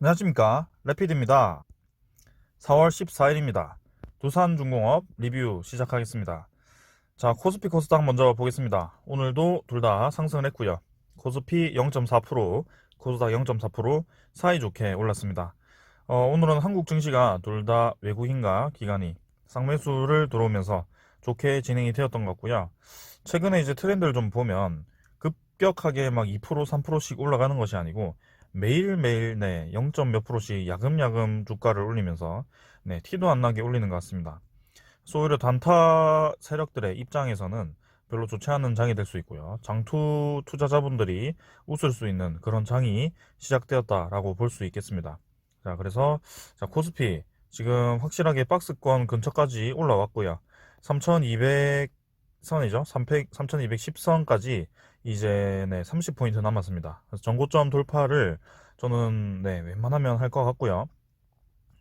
안녕하십니까, 래피드입니다. 4월 14일입니다. 두산중공업 리뷰 시작하겠습니다. 자, 코스피 코스닥 먼저 보겠습니다. 오늘도 둘 다 상승을 했고요. 코스피 0.4%, 코스닥 0.4% 사이좋게 올랐습니다. 오늘은 한국 증시가 둘 다 외국인과 기관이 쌍매수를 들어오면서 좋게 진행이 되었던 것 같고요. 최근에 이제 트렌드를 좀 보면 급격하게 막 2%, 3%씩 올라가는 것이 아니고 매일매일 0. 몇 프로씩 야금야금 주가를 올리면서 티도 안 나게 올리는 것 같습니다. 그래서 오히려 단타 세력들의 입장에서는 별로 좋지 않은 장이 될 수 있고요. 장투 투자자분들이 웃을 수 있는 그런 장이 시작되었다라고 볼 수 있겠습니다. 자, 그래서 자, 코스피 지금 확실하게 박스권 근처까지 올라왔고요. 3200선이죠. 3210선까지 이제 30포인트 남았습니다. 그래서 전고점 돌파를 저는 웬만하면 할 것 같고요.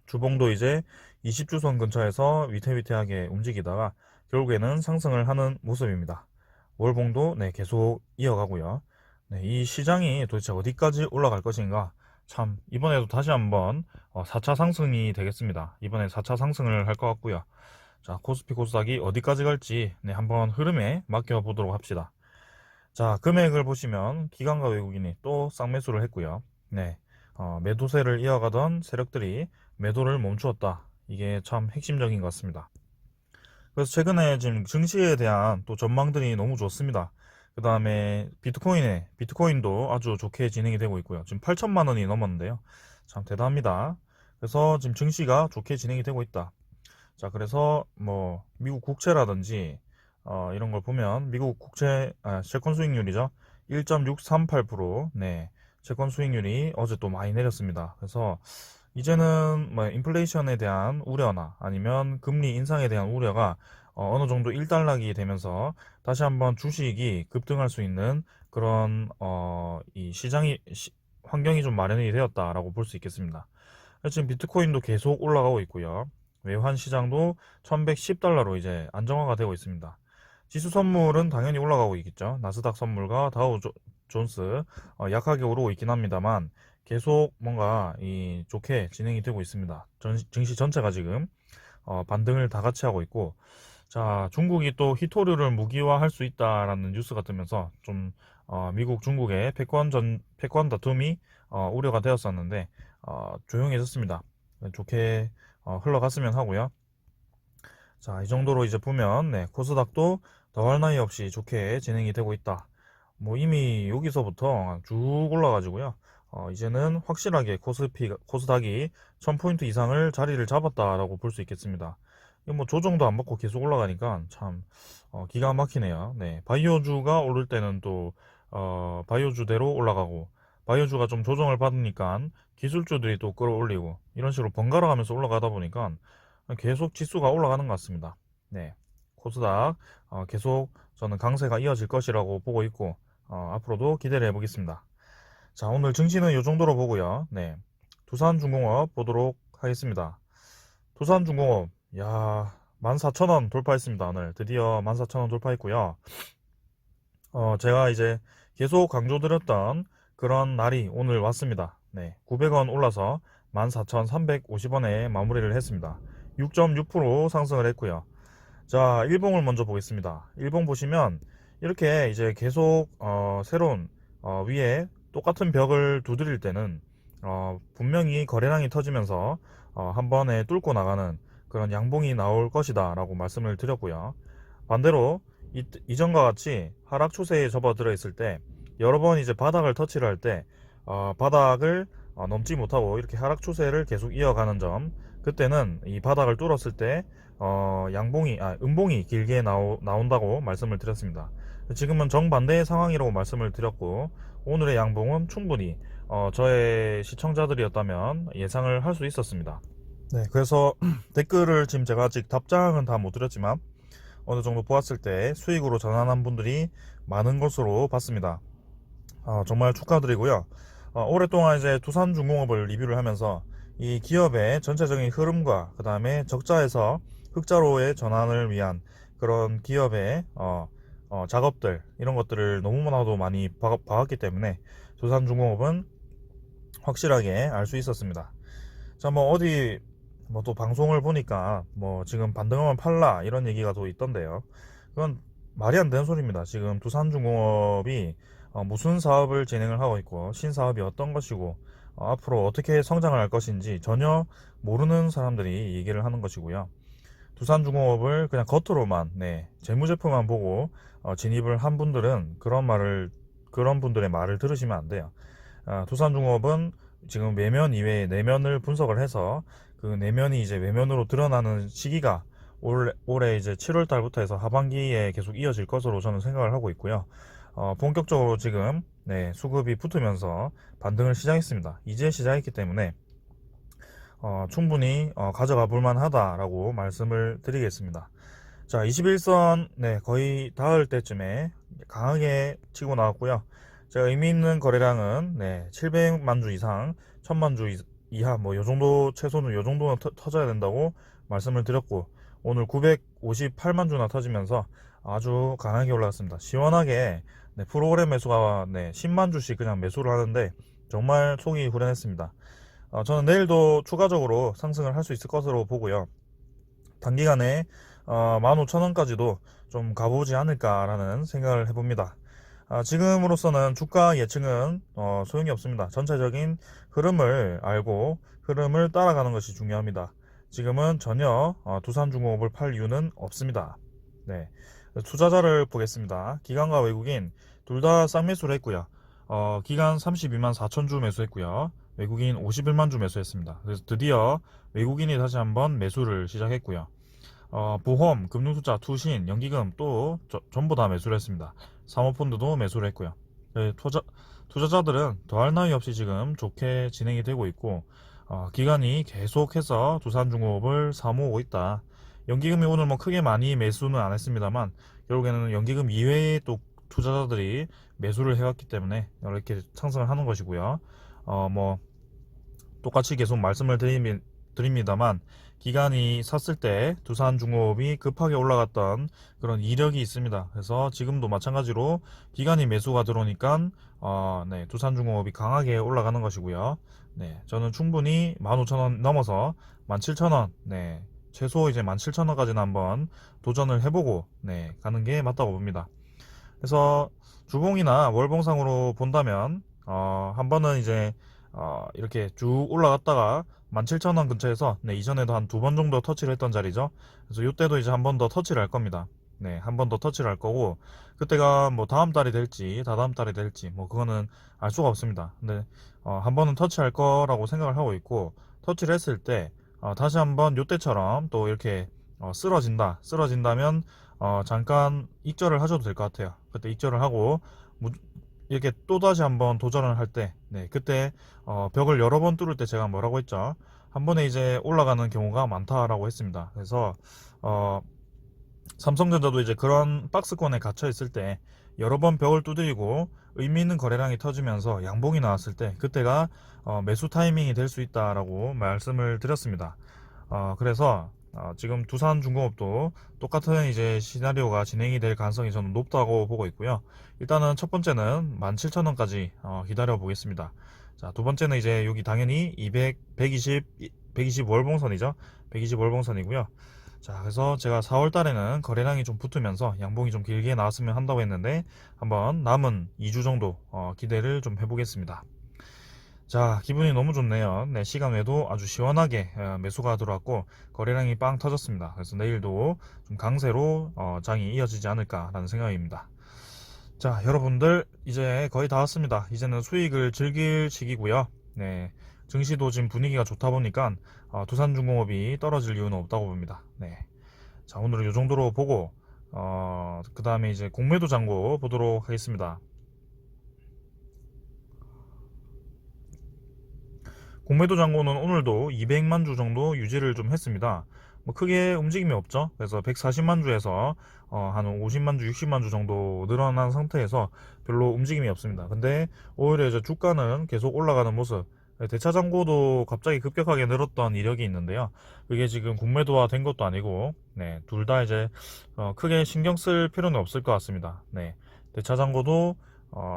주봉도 이제 20주선 근처에서 위태위태하게 움직이다가 결국에는 상승을 하는 모습입니다. 월봉도 계속 이어가고요. 이 시장이 도대체 어디까지 올라갈 것인가? 참 이번에도 다시 한번 4차 상승이 되겠습니다. 이번에 4차 상승을 할 것 같고요. 자, 코스피 코스닥이 어디까지 갈지 한번 흐름에 맡겨보도록 합시다. 자, 금액을 보시면 기관과 외국인이 또 쌍매수를 했고요. 매도세를 이어가던 세력들이 매도를 멈추었다. 이게 참 핵심적인 것 같습니다. 그래서 최근에 지금 증시에 대한 또 전망들이 너무 좋습니다. 그 다음에 비트코인도 아주 좋게 진행이 되고 있고요. 지금 8천만 원이 넘었는데요. 참 대단합니다. 그래서 지금 증시가 좋게 진행이 되고 있다. 자, 그래서 뭐 미국 국채라든지 이런 걸 보면 미국 국채 채권 수익률이죠. 1.638%. 채권 수익률이 어제 또 많이 내렸습니다. 그래서 이제는 뭐 인플레이션에 대한 우려나 아니면 금리 인상에 대한 우려가 어느 정도 일단락이 되면서 다시 한번 주식이 급등할 수 있는 그런 이 환경이 좀 마련이 되었다라고 볼 수 있겠습니다. 지금 비트코인도 계속 올라가고 있고요. 외환 시장도 1110달러로 이제 안정화가 되고 있습니다. 지수 선물은 당연히 올라가고 있겠죠. 나스닥 선물과 다우 존스 약하게 오르고 있긴 합니다만 계속 뭔가 좋게 진행이 되고 있습니다. 증시 전체가 지금 반등을 다 같이 하고 있고, 자, 중국이 또 히토류를 무기화할 수 있다라는 뉴스가 뜨면서 좀 미국 중국의 패권 다툼이 우려가 되었었는데 조용해졌습니다. 좋게 흘러갔으면 하고요. 자, 이 정도로 이제 보면 코스닥도 더할 나위 없이 좋게 진행이 되고 있다. 뭐 이미 여기서부터 쭉 올라가지고요. 이제는 확실하게 코스닥이 1000포인트 이상을 자리를 잡았다라고 볼 수 있겠습니다. 이거 뭐 조정도 안 받고 계속 올라가니까 참 기가 막히네요. 바이오주가 오를 때는 또 바이오주대로 올라가고, 바이오주가 좀 조정을 받으니까 기술주들이 또 끌어올리고, 이런 식으로 번갈아 가면서 올라가다 보니까 계속 지수가 올라가는 것 같습니다. 코스닥 계속 저는 강세가 이어질 것이라고 보고 있고 앞으로도 기대를 해보겠습니다. 자, 오늘 증시는 이 정도로 보고요. 두산중공업 보도록 하겠습니다. 두산중공업, 야, 14,000원 돌파했습니다. 오늘 드디어 14,000원 돌파했고요. 제가 이제 계속 강조드렸던 그런 날이 오늘 왔습니다. 900원 올라서 14,350원에 마무리를 했습니다. 6.6% 상승을 했고요. 자, 일봉을 먼저 보겠습니다. 일봉 보시면 이렇게 이제 계속 새로운 위에 똑같은 벽을 두드릴 때는 분명히 거래량이 터지면서 한 번에 뚫고 나가는 그런 양봉이 나올 것이다 라고 말씀을 드렸고요. 반대로 이전과 같이 하락 추세에 접어들어 있을 때 여러 번 이제 바닥을 터치를 할 때 바닥을 넘지 못하고 이렇게 하락 추세를 계속 이어가는 점, 그때는 이 바닥을 뚫었을 때 음봉이 길게 나온다고 말씀을 드렸습니다. 지금은 정반대의 상황이라고 말씀을 드렸고, 오늘의 양봉은 충분히 저의 시청자들이었다면 예상을 할 수 있었습니다. 그래서 댓글을 지금 제가 아직 답장은 다 못 드렸지만 어느 정도 보았을 때 수익으로 전환한 분들이 많은 것으로 봤습니다. 정말 축하드리고요. 오랫동안 이제 두산중공업을 리뷰를 하면서 이 기업의 전체적인 흐름과 그 다음에 적자에서 흑자로의 전환을 위한 그런 기업의 작업들, 이런 것들을 너무나도 많이 봐왔기 때문에 두산중공업은 확실하게 알 수 있었습니다. 자, 뭐 어디 뭐 또 방송을 보니까 뭐 지금 반등하면 팔라 이런 얘기가 또 있던데요. 그건 말이 안 되는 소리입니다. 지금 두산중공업이 무슨 사업을 진행을 하고 있고 신사업이 어떤 것이고 앞으로 어떻게 성장을 할 것인지 전혀 모르는 사람들이 얘기를 하는 것이고요. 두산중공업을 그냥 겉으로만 재무제표만 보고 진입을 한 분들은 그런 분들의 말을 들으시면 안 돼요. 두산중공업은 지금 외면 이외에 내면을 분석을 해서 그 내면이 이제 외면으로 드러나는 시기가 올해 이제 7월 달부터 해서 하반기에 계속 이어질 것으로 저는 생각을 하고 있고요. 본격적으로 지금 수급이 붙으면서 반등을 시작했습니다. 이제 시작했기 때문에 충분히 가져가 볼 만하다라고 말씀을 드리겠습니다. 자, 21선 거의 닿을 때쯤에 강하게 치고 나왔고요. 제가 의미 있는 거래량은 700만 주 이상, 1000만 주 이하 뭐 요 정도 최소는 요 정도는 터져야 된다고 말씀을 드렸고 오늘 958만 주나 터지면서 아주 강하게 올라갔습니다. 시원하게 프로그램 매수가 10만 주씩 그냥 매수를 하는데 정말 속이 후련했습니다. 저는 내일도 추가적으로 상승을 할 수 있을 것으로 보고요. 단기간에 15,000원까지도 좀 가보지 않을까라는 생각을 해봅니다. 지금으로서는 주가 예측은 소용이 없습니다. 전체적인 흐름을 알고 흐름을 따라가는 것이 중요합니다. 지금은 전혀 두산중공업을 팔 이유는 없습니다. 투자자를 보겠습니다. 기관과 외국인 둘 다 쌍매수를 했고요. 기관 32만 4천 주 매수했고요. 외국인 51만 주 매수했습니다. 그래서 드디어 외국인이 다시 한번 매수를 시작했고요. 보험, 금융투자, 투신, 연기금 또 전부 다 매수를 했습니다. 사모펀드도 매수를 했고요. 투자자들은 더할 나위 없이 지금 좋게 진행이 되고 있고 기관이 계속해서 두산중공업을 사모으고 있다. 연기금이 오늘 뭐 크게 많이 매수는 안 했습니다만 결국에는 연기금 이외에 또 투자자들이 매수를 해왔기 때문에 이렇게 상승을 하는 것이고요. 뭐 똑같이 계속 말씀을 드립니다만 기관이 샀을 때 두산중공업이 급하게 올라갔던 그런 이력이 있습니다. 그래서 지금도 마찬가지로 기관이 매수가 들어오니까 두산중공업이 강하게 올라가는 것이고요. 저는 충분히 15,000원 넘어서 17,000원, 최소 이제 17,000원까지는 한번 도전을 해보고 가는 게 맞다고 봅니다. 그래서 주봉이나 월봉상으로 본다면 한 번은 이제 이렇게 쭉 올라갔다가 17,000원 근처에서 이전에도 한 두 번 정도 터치를 했던 자리죠. 그래서 이때도 이제 한 번 더 터치를 할 겁니다. 한 번 더 터치를 할 거고 그때가 뭐 다음 달이 될지 다다음 달이 될지 뭐 그거는 알 수가 없습니다. 근데 한 번은 터치할 거라고 생각을 하고 있고 터치를 했을 때 다시 한번 요때처럼 또 이렇게 쓰러진다면 잠깐 익절을 하셔도 될 것 같아요. 그때 익절을 하고 이렇게 또다시 한번 도전을 할 때, 그때 벽을 여러 번 뚫을 때 제가 뭐라고 했죠? 한 번에 이제 올라가는 경우가 많다라고 했습니다. 그래서 삼성전자도 이제 그런 박스권에 갇혀 있을 때 여러 번 벽을 두드리고 의미 있는 거래량이 터지면서 양봉이 나왔을 때 그때가 매수 타이밍이 될 수 있다라고 말씀을 드렸습니다. 그래서 지금 두산중공업도 똑같은 이제 시나리오가 진행이 될 가능성이 저는 높다고 보고 있고요. 일단은 첫 번째는 17,000원까지 기다려 보겠습니다. 자, 두 번째는 이제 여기 당연히 120 월봉선이죠. 120 월봉선이고요. 자, 그래서 제가 4월 달에는 거래량이 좀 붙으면서 양봉이 좀 길게 나왔으면 한다고 했는데 한번 남은 2주 정도 기대를 좀 해보겠습니다. 자, 기분이 너무 좋네요. 시간 외에도 아주 시원하게 매수가 들어왔고 거래량이 빵 터졌습니다. 그래서 내일도 좀 강세로 장이 이어지지 않을까라는 생각입니다. 자, 여러분들 이제 거의 다 왔습니다. 이제는 수익을 즐길 시기고요. 증시도 지금 분위기가 좋다 보니까 두산중공업이 떨어질 이유는 없다고 봅니다. 자, 오늘은 이 정도로 보고 그 다음에 이제 공매도 잔고 보도록 하겠습니다. 공매도 잔고는 오늘도 200만 주 정도 유지를 좀 했습니다. 뭐 크게 움직임이 없죠. 그래서 140만 주에서 한 50만 주, 60만 주 정도 늘어난 상태에서 별로 움직임이 없습니다. 근데 오히려 이제 주가는 계속 올라가는 모습. 대차 잔고도 갑자기 급격하게 늘었던 이력이 있는데요. 그게 지금 공매도화 된 것도 아니고, 둘 다 이제 크게 신경 쓸 필요는 없을 것 같습니다. 대차 잔고도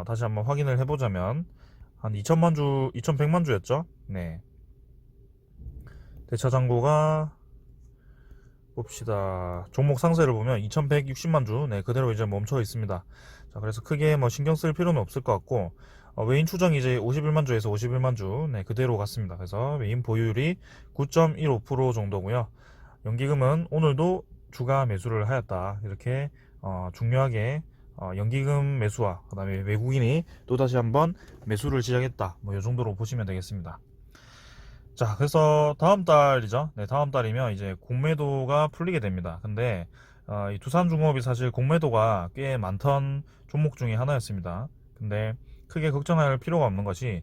다시 한번 확인을 해보자면 한 2천만 주, 2,100만 주였죠. 네. 대차장고가 봅시다. 종목 상세를 보면 2,160만 주, 네, 그대로 이제 멈춰 있습니다. 자, 그래서 크게 뭐 신경 쓸 필요는 없을 것 같고, 외인 추정이 이제 51만 주에서 51만 주, 네, 그대로 갔습니다. 그래서 외인 보유율이 9.15% 정도고요. 연기금은 오늘도 주가 매수를 하였다. 이렇게 중요하게 연기금 매수와 그다음에 외국인이 또다시 한번 매수를 시작했다. 뭐 이 정도로 보시면 되겠습니다. 자, 그래서 다음 달이죠. 네, 다음 달이면 이제 공매도가 풀리게 됩니다. 근데 이 두산중공업이 사실 공매도가 꽤 많던 종목 중에 하나였습니다. 근데 크게 걱정할 필요가 없는 것이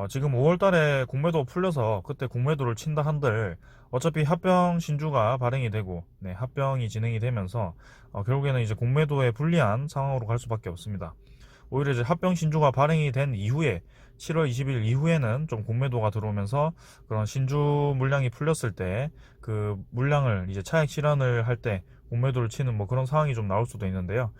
지금 5월 달에 공매도 풀려서 그때 공매도를 친다 한들 어차피 합병 신주가 발행이 되고 네, 합병이 진행이 되면서 결국에는 이제 공매도에 불리한 상황으로 갈 수밖에 없습니다. 오히려 이제 합병 신주가 발행이 된 이후에 7월 20일 이후에는 좀 공매도가 들어오면서 그런 신주 물량이 풀렸을 때 그 물량을 이제 차익 실현을 할 때 공매도를 치는 뭐 그런 상황이 좀 나올 수도 있는데요.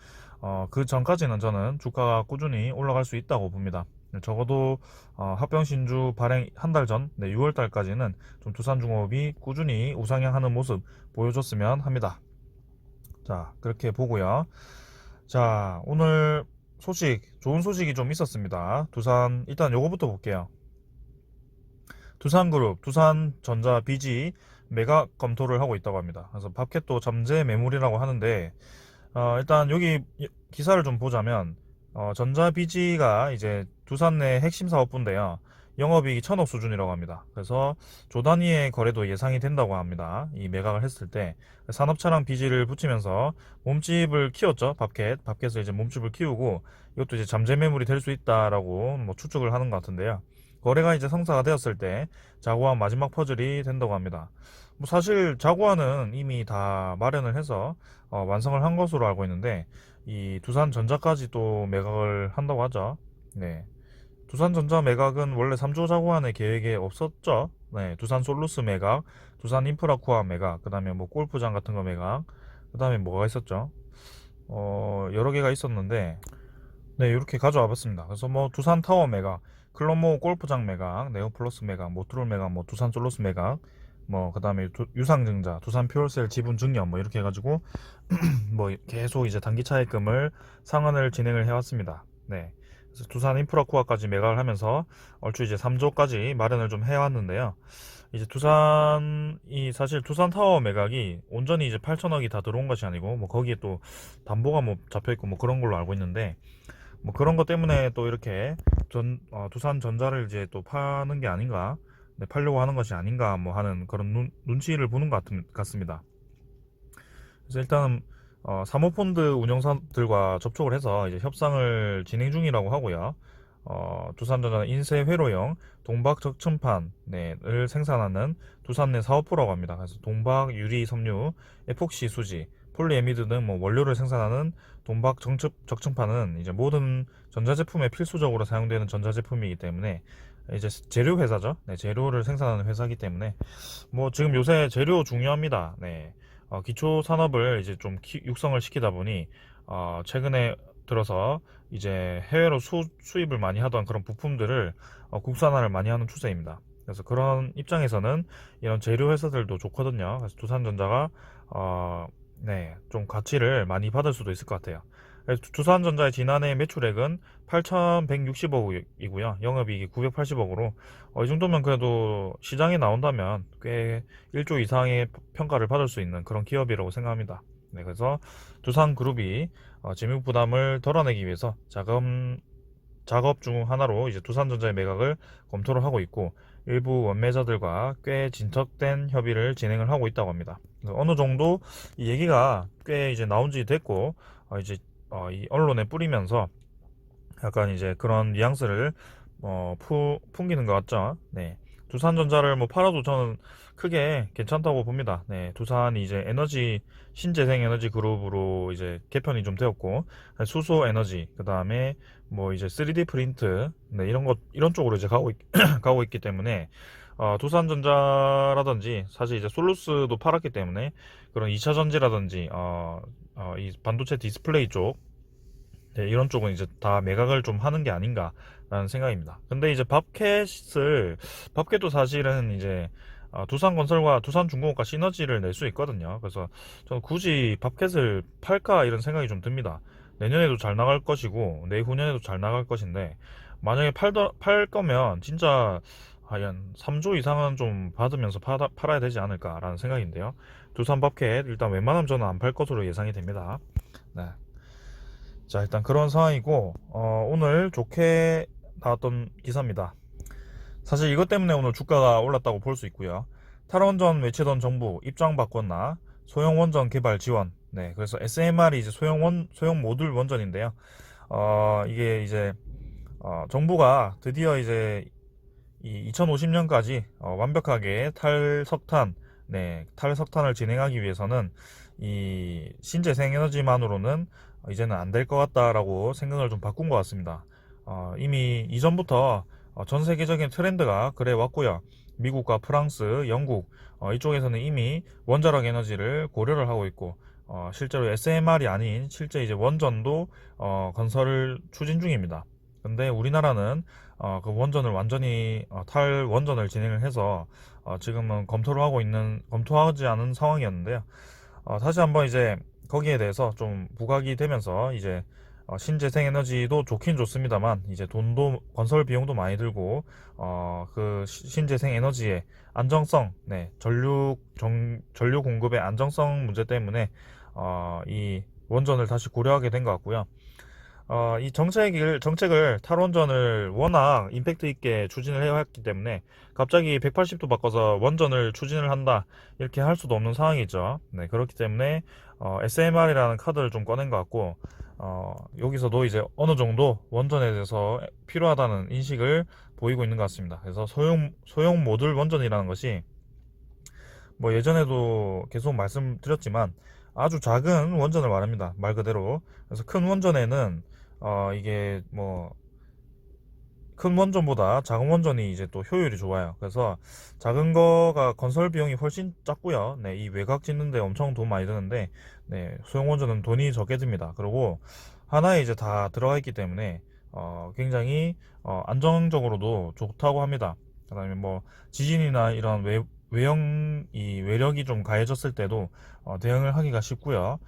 그 전까지는 저는 주가가 꾸준히 올라갈 수 있다고 봅니다. 적어도 합병 신주 발행 한 달 전, 네, 6월 달까지는 좀 두산중업이 꾸준히 우상향하는 모습 보여줬으면 합니다. 자, 그렇게 보고요. 자, 오늘 좋은 소식이 좀 있었습니다. 일단 요거부터 볼게요. 두산그룹, 두산전자 BG 매각 검토를 하고 있다고 합니다. 그래서 팝켓도 잠재 매물이라고 하는데, 일단 여기 기사를 좀 보자면, 전자 BG가 이제 두산 내 핵심 사업부인데요. 영업이익이 1,000억 수준이라고 합니다. 그래서 조 단위의 거래도 예상이 된다고 합니다. 이 매각을 했을 때 산업차량 BG를 붙이면서 몸집을 키웠죠. 팝켓을 이제 몸집을 키우고 이것도 이제 잠재 매물이 될 수 있다라고 뭐 추측을 하는 것 같은데요. 거래가 이제 성사가 되었을 때 자구안 마지막 퍼즐이 된다고 합니다. 뭐 사실 자구안은 이미 다 마련을 해서 완성을 한 것으로 알고 있는데 이 두산전자까지 또 매각을 한다고 하죠. 네. 두산전자 매각은 원래 3조 자구안의 계획에 없었죠. 네. 두산 솔루스 매각, 두산 인프라코아 매각, 그 다음에 뭐 골프장 같은 거 매각, 그 다음에 뭐가 있었죠? 여러 개가 있었는데, 네, 이렇게 가져와 봤습니다. 그래서 뭐 두산 타워 매각, 클로모 골프장 매각, 네오플러스 매각, 모트롤 매각, 뭐 두산 솔루스 매각, 뭐 그다음에 유상증자, 두산 퓨얼셀 지분 증여 뭐 이렇게 해가지고 뭐 계속 이제 단기 차입금을 상환을 진행을 해왔습니다. 네. 그래서 두산 인프라코아까지 매각을 하면서 얼추 이제 3조까지 마련을 좀 해왔는데요. 이제 사실 두산 타워 매각이 온전히 이제 8천억이 다 들어온 것이 아니고 뭐 거기에 또 담보가 뭐 잡혀 있고 뭐 그런 걸로 알고 있는데 뭐 그런 것 때문에 또 이렇게 두산전자를 이제 또 파는 게 아닌가, 네, 팔려고 하는 것이 아닌가 뭐 하는 그런 눈치를 보는 것 같습니다. 그래서 일단은 사모펀드 운용사들과 접촉을 해서 이제 협상을 진행 중이라고 하고요. 두산전자는 인쇄 회로형 동박 적층판을 생산하는 두산 내 사업부라고 합니다. 그래서 동박 유리 섬유, 에폭시 수지, 폴리에미드 등 뭐 원료를 생산하는 동박 적층판은 이제 모든 전자제품에 필수적으로 사용되는 전자제품이기 때문에 이제 재료 회사죠. 네, 재료를 생산하는 회사이기 때문에 뭐 지금 요새 재료 중요합니다. 네. 기초 산업을 이제 좀 육성을 시키다 보니 최근에 들어서 이제 해외로 수입을 많이 하던 그런 부품들을 국산화를 많이 하는 추세입니다. 그래서 그런 입장에서는 이런 재료 회사들도 좋거든요. 그래서 두산전자가 네, 좀 가치를 많이 받을 수도 있을 것 같아요. 그래서 두산전자의 지난해 매출액은 8,160억이고요. 영업이익이 980억으로 이 정도면 그래도 시장에 나온다면 꽤 1조 이상의 평가를 받을 수 있는 그런 기업이라고 생각합니다. 네, 그래서 두산그룹이 재무 부담을 덜어내기 위해서 작업 중 하나로 이제 두산전자의 매각을 검토를 하고 있고 일부 원매자들과 꽤 진척된 협의를 진행을 하고 있다고 합니다. 어느 정도 이 얘기가 꽤 이제 나온 지 됐고 이제 이 언론에 뿌리면서 약간 이제 그런 뉘앙스를 풍기는 것 같죠. 네. 두산전자를 뭐 팔아도 저는 크게 괜찮다고 봅니다. 네. 두산이 이제 신재생 에너지 그룹으로 이제 개편이 좀 되었고, 수소 에너지, 그 다음에 뭐 이제 3D 프린트, 네, 이런 쪽으로 이제 가고 있기 때문에, 두산전자라든지, 사실 이제 솔루스도 팔았기 때문에, 그런 2차 전지라든지, 이 반도체 디스플레이 쪽, 네, 이런 쪽은 이제 다 매각을 좀 하는 게 아닌가라는 생각입니다. 근데 이제 밥캣도 사실은 이제 두산건설과 두산중공업과 시너지를 낼 수 있거든요. 그래서 저는 굳이 밥캣을 팔까 이런 생각이 좀 듭니다. 내년에도 잘 나갈 것이고 내후년에도 잘 나갈 것인데 만약에 팔 거면 진짜 한 3조 이상은 좀 받으면서 팔아야 되지 않을까라는 생각인데요. 두산 밥캣 일단 웬만하면 저는 안 팔 것으로 예상이 됩니다. 네. 자, 일단 그런 상황이고, 오늘 좋게 나왔던 기사입니다. 사실 이것 때문에 오늘 주가가 올랐다고 볼 수 있고요. 탈원전 외치던 정부 입장 바꿨나? 소형 원전 개발 지원. 네, 그래서 SMR이 이제 소형 모듈 원전인데요. 이게 이제, 정부가 드디어 이제 이 2050년까지 완벽하게 탈석탄, 네, 탈석탄을 진행하기 위해서는 이 신재생 에너지만으로는 이제는 안 될 것 같다라고 생각을 좀 바꾼 것 같습니다. 이미 이전부터 전 세계적인 트렌드가 그래 왔고요. 미국과 프랑스, 영국 이쪽에서는 이미 원자력 에너지를 고려를 하고 있고 실제로 SMR이 아닌 실제 이제 원전도 건설을 추진 중입니다. 근데 우리나라는 그 원전을 완전히 탈원전을 진행을 해서 지금은 검토하지 않은 상황이었는데요. 다시 한번 이제 거기에 대해서 좀 부각이 되면서 이제 신재생 에너지도 좋긴 좋습니다만 이제 돈도 건설 비용도 많이 들고 그 신재생 에너지의 안정성, 네, 전류 공급의 안정성 문제 때문에 이 원전을 다시 고려하게 된 것 같고요. 이 정책을 탈원전을 워낙 임팩트 있게 추진을 해왔기 때문에 갑자기 180도 바꿔서 원전을 추진을 한다 이렇게 할 수도 없는 상황이죠. 네, 그렇기 때문에 SMR이라는 카드를 좀 꺼낸 것 같고 여기서도 이제 어느 정도 원전에 대해서 필요하다는 인식을 보이고 있는 것 같습니다. 그래서 소형 모듈 원전이라는 것이 뭐 예전에도 계속 말씀드렸지만 아주 작은 원전을 말합니다. 말 그대로. 그래서 큰 원전에는 이게 뭐 큰 원전보다 작은 원전이 이제 또 효율이 좋아요. 그래서 작은 거가 건설 비용이 훨씬 작고요. 네, 이 외곽 짓는데 엄청 돈 많이 드는데 네, 소형 원전은 돈이 적게 듭니다. 그리고 하나에 이제 다 들어가 있기 때문에 굉장히 안정적으로도 좋다고 합니다. 그다음에 뭐 지진이나 이런 외력이 좀 가해졌을 때도 대응을 하기가 쉽고요.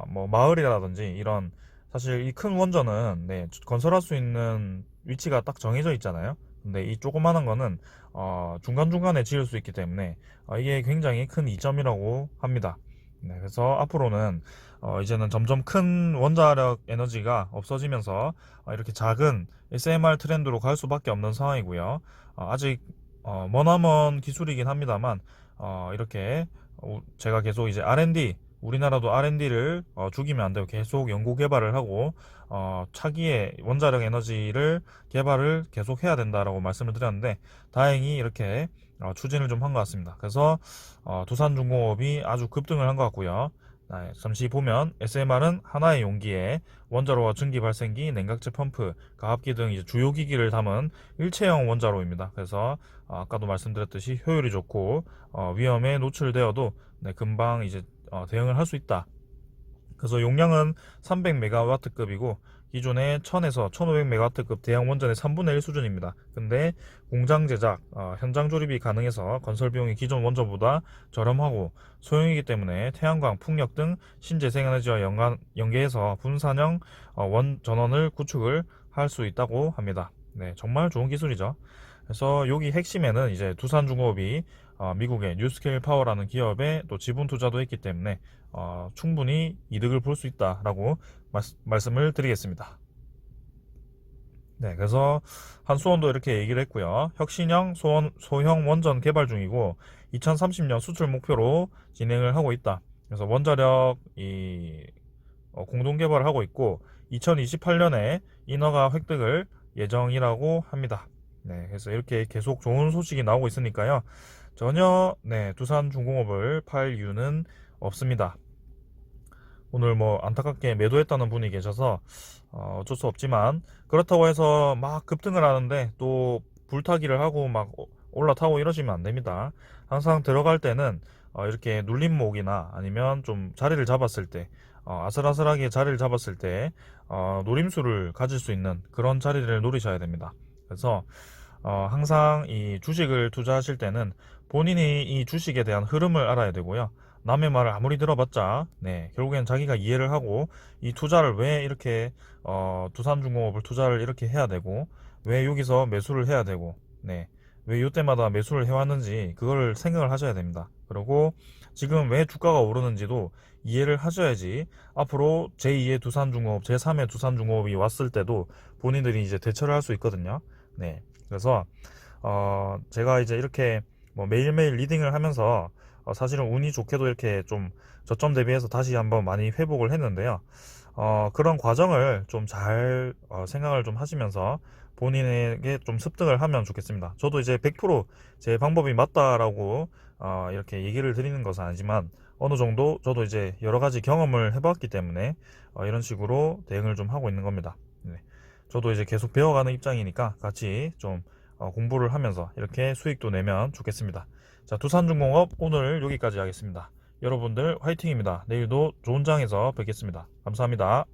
뭐 마을이라든지 이런 사실 이 큰 원전은 네, 건설할 수 있는 위치가 딱 정해져 있잖아요. 근데 이 조그마한 거는 중간중간에 지을 수 있기 때문에 이게 굉장히 큰 이점이라고 합니다. 네, 그래서 앞으로는 이제는 점점 큰 원자력 에너지가 없어지면서 이렇게 작은 SMR 트렌드로 갈 수밖에 없는 상황이고요. 아직 머나먼 기술이긴 합니다만 이렇게 제가 계속 이제 R&D 우리나라도 R&D를 죽이면 안 되고 계속 연구 개발을 하고 차기의 원자력 에너지를 개발을 계속 해야 된다라고 말씀을 드렸는데 다행히 이렇게 추진을 좀 한 것 같습니다. 그래서 두산중공업이 아주 급등을 한 것 같고요. 네, 잠시 보면 SMR은 하나의 용기에 원자로와 증기 발생기, 냉각제 펌프, 가압기 등 이제 주요 기기를 담은 일체형 원자로입니다. 그래서 아까도 말씀드렸듯이 효율이 좋고 위험에 노출되어도 네, 금방 이제 대응을 할 수 있다. 그래서 용량은 300메가와트급이고 기존의 1000에서 1500메가와트급 대형 원전의 3분의 1 수준입니다. 근데 공장 제작, 현장 조립이 가능해서 건설 비용이 기존 원전보다 저렴하고 소형이기 때문에 태양광, 풍력 등 신재생 에너지와 연계해서 분산형 원 전원을 구축을 할 수 있다고 합니다. 네, 정말 좋은 기술이죠. 그래서 여기 핵심에는 이제 두산중공업이 미국의 뉴스케일 파워라는 기업에 또 지분 투자도 했기 때문에 충분히 이득을 볼 수 있다라고 말씀을 드리겠습니다. 네, 그래서 한수원도 이렇게 얘기를 했고요. 혁신형 소형 원전 개발 중이고 2030년 수출 목표로 진행을 하고 있다. 그래서 원자력 공동 개발을 하고 있고 2028년에 인허가 획득을 예정이라고 합니다. 네, 그래서 이렇게 계속 좋은 소식이 나오고 있으니까요. 전혀 네, 두산중공업을 팔 이유는 없습니다. 오늘 뭐 안타깝게 매도했다는 분이 계셔서 어쩔 수 없지만 그렇다고 해서 막 급등을 하는데 또 불타기를 하고 막 올라타고 이러시면 안 됩니다. 항상 들어갈 때는 이렇게 눌림목이나 아니면 좀 자리를 잡았을 때 아슬아슬하게 자리를 잡았을 때 노림수를 가질 수 있는 그런 자리를 노리셔야 됩니다. 그래서 항상 이 주식을 투자하실 때는 본인이 이 주식에 대한 흐름을 알아야 되고요. 남의 말을 아무리 들어봤자, 네, 결국엔 자기가 이해를 하고 이 투자를 왜 이렇게 두산중공업을 투자를 이렇게 해야 되고, 왜 여기서 매수를 해야 되고, 네, 왜 이때마다 매수를 해왔는지 그걸 생각을 하셔야 됩니다. 그리고 지금 왜 주가가 오르는지도 이해를 하셔야지 앞으로 제2의 두산중공업, 제3의 두산중공업이 왔을 때도 본인들이 이제 대처를 할 수 있거든요. 네. 그래서 제가 이제 이렇게 뭐 매일매일 리딩을 하면서 사실은 운이 좋게도 이렇게 좀 저점 대비해서 다시 한번 많이 회복을 했는데요. 그런 과정을 좀 잘 생각을 좀 하시면서 본인에게 좀 습득을 하면 좋겠습니다. 저도 이제 100%제 방법이 맞다라고 이렇게 얘기를 드리는 것은 아니지만 어느 정도 저도 이제 여러 가지 경험을 해봤기 때문에 이런 식으로 대응을 좀 하고 있는 겁니다. 네. 저도 이제 계속 배워가는 입장이니까 같이 좀 공부를 하면서 이렇게 수익도 내면 좋겠습니다. 자, 두산중공업 오늘 여기까지 하겠습니다. 여러분들 화이팅입니다. 내일도 좋은 장에서 뵙겠습니다. 감사합니다.